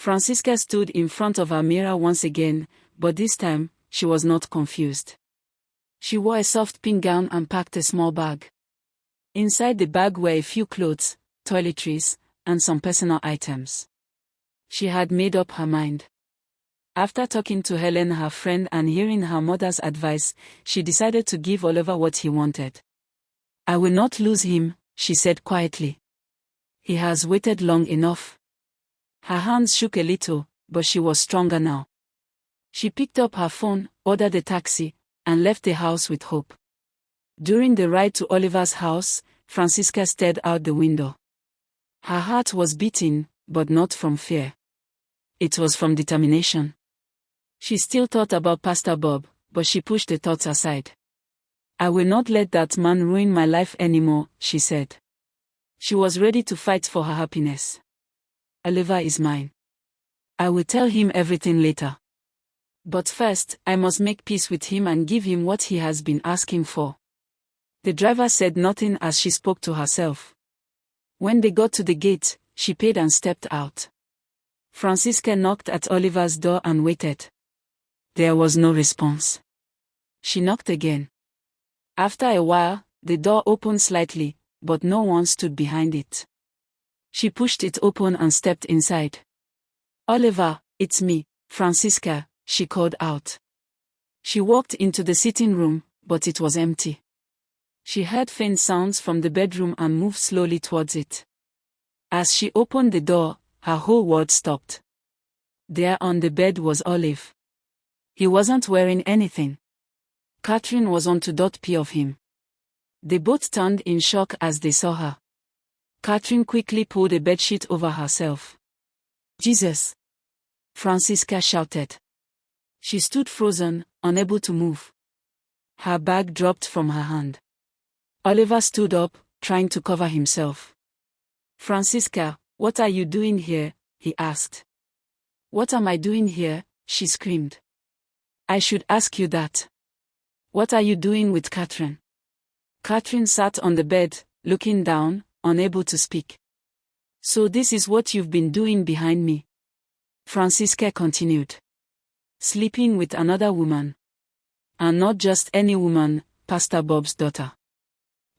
Francisca stood in front of her mirror once again, but this time, she was not confused. She wore a soft pink gown and packed a small bag. Inside the bag were a few clothes, toiletries, and some personal items. She had made up her mind. After talking to Helen, her friend, and hearing her mother's advice, she decided to give Oliver what he wanted. "I will not lose him," she said quietly. "He has waited long enough." Her hands shook a little, but she was stronger now. She picked up her phone, ordered a taxi, and left the house with hope. During the ride to Oliver's house, Francisca stared out the window. Her heart was beating, but not from fear. It was from determination. She still thought about Pastor Bob, but she pushed the thoughts aside. "I will not let that man ruin my life anymore," she said. She was ready to fight for her happiness. "Oliver is mine. I will tell him everything later. But first, I must make peace with him and give him what he has been asking for." The driver said nothing as she spoke to herself. When they got to the gate, she paid and stepped out. Francisca knocked at Oliver's door and waited. There was no response. She knocked again. After a while, the door opened slightly, but no one stood behind it. She pushed it open and stepped inside. "Oliver, it's me, Francisca," she called out. She walked into the sitting room, but it was empty. She heard faint sounds from the bedroom and moved slowly towards it. As she opened the door, her whole world stopped. There on the bed was Olive. He wasn't wearing anything. Catherine was on to .p of him. They both turned in shock as they saw her. Catherine quickly pulled a bedsheet over herself. "Jesus!" Francisca shouted. She stood frozen, unable to move. Her bag dropped from her hand. Oliver stood up, trying to cover himself. "Francisca, what are you doing here?" he asked. "What am I doing here?" she screamed. "I should ask you that. What are you doing with Catherine?" Catherine sat on the bed, looking down, unable to speak. "So this is what you've been doing behind me?" Francisca continued. "Sleeping with another woman. And not just any woman, Pastor Bob's daughter."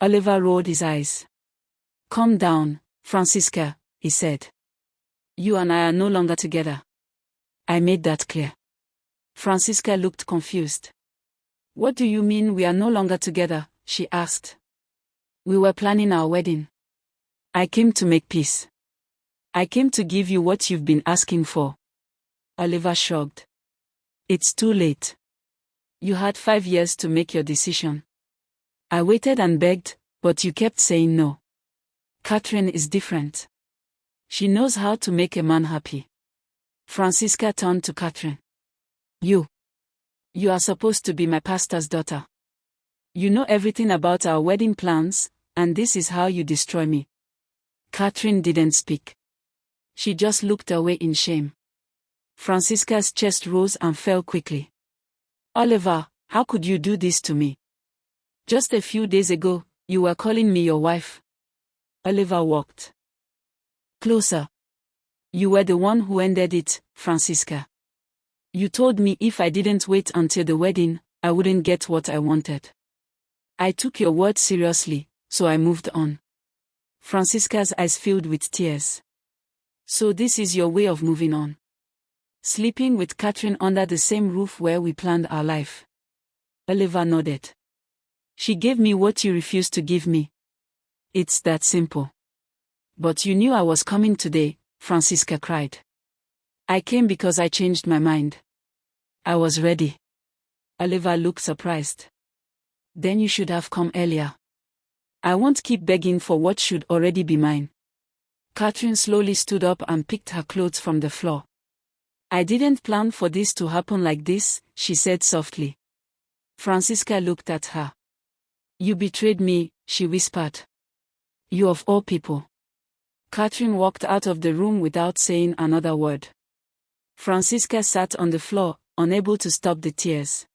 Oliver rolled his eyes. "Calm down, Francisca," he said. "You and I are no longer together. I made that clear." Francisca looked confused. "What do you mean we are no longer together?" she asked. "We were planning our wedding. I came to make peace. I came to give you what you've been asking for." Oliver shrugged. "It's too late. You had 5 years to make your decision. I waited and begged, but you kept saying no. Catherine is different. She knows how to make a man happy." Francisca turned to Catherine. You are supposed to be my pastor's daughter. You know everything about our wedding plans, and this is how you destroy me." Catherine didn't speak. She just looked away in shame. Francisca's chest rose and fell quickly. "Oliver, how could you do this to me? Just a few days ago, you were calling me your wife." Oliver walked closer. "You were the one who ended it, Francisca. You told me if I didn't wait until the wedding, I wouldn't get what I wanted. I took your word seriously, so I moved on." Francisca's eyes filled with tears. "So this is your way of moving on? Sleeping with Catherine under the same roof where we planned our life?" Oliver nodded. "She gave me what you refused to give me. It's that simple." "But you knew I was coming today," Francisca cried. "I came because I changed my mind. I was ready." Oliver looked surprised. "Then you should have come earlier. I won't keep begging for what should already be mine." Catherine slowly stood up and picked her clothes from the floor. "I didn't plan for this to happen like this," she said softly. Francisca looked at her. "You betrayed me," she whispered. "You of all people." Catherine walked out of the room without saying another word. Francisca sat on the floor, unable to stop the tears.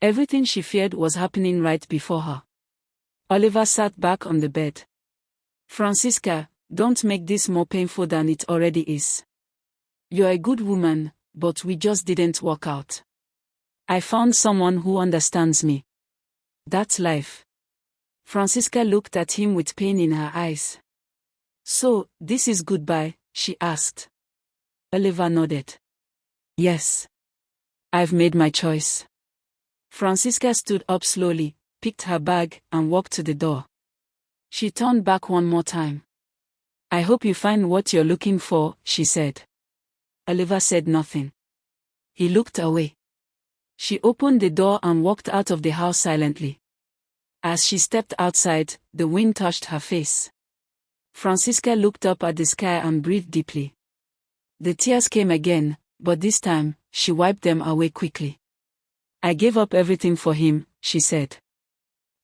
Everything she feared was happening right before her. Oliver sat back on the bed. "Francisca, don't make this more painful than it already is. You're a good woman, but we just didn't work out. I found someone who understands me. That's life. Francisca looked at him with pain in her eyes. So, this is goodbye, she asked. Oliver nodded. Yes. I've made my choice. Francisca stood up slowly, picked her bag, and walked to the door. She turned back one more time. I hope you find what you're looking for, she said. Oliver said nothing. He looked away. She opened the door and walked out of the house silently. As she stepped outside, the wind touched her face. Francisca looked up at the sky and breathed deeply. The tears came again, but this time, she wiped them away quickly. I gave up everything for him, she said.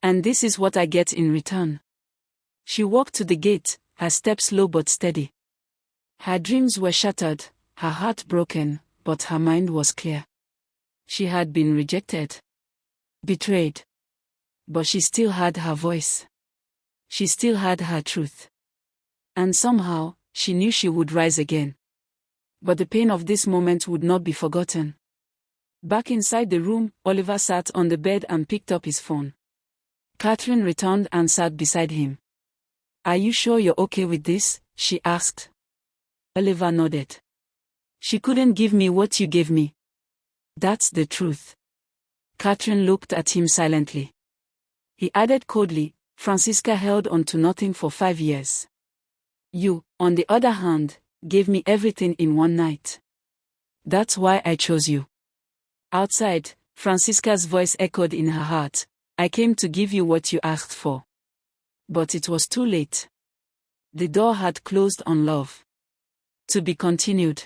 And this is what I get in return. She walked to the gate, her steps slow but steady. Her dreams were shattered, her heart broken, but her mind was clear. She had been rejected. Betrayed. But she still had her voice. She still had her truth. And somehow, she knew she would rise again. But the pain of this moment would not be forgotten. Back inside the room, Oliver sat on the bed and picked up his phone. Catherine returned and sat beside him. Are you sure you're okay with this? She asked. Oliver nodded. She couldn't give me what you gave me. That's the truth. Catherine looked at him silently. He added coldly, Francisca held on to nothing for 5 years. You, on the other hand, gave me everything in one night. That's why I chose you. Outside, Francisca's voice echoed in her heart. I came to give you what you asked for. But it was too late. The door had closed on love. To be continued.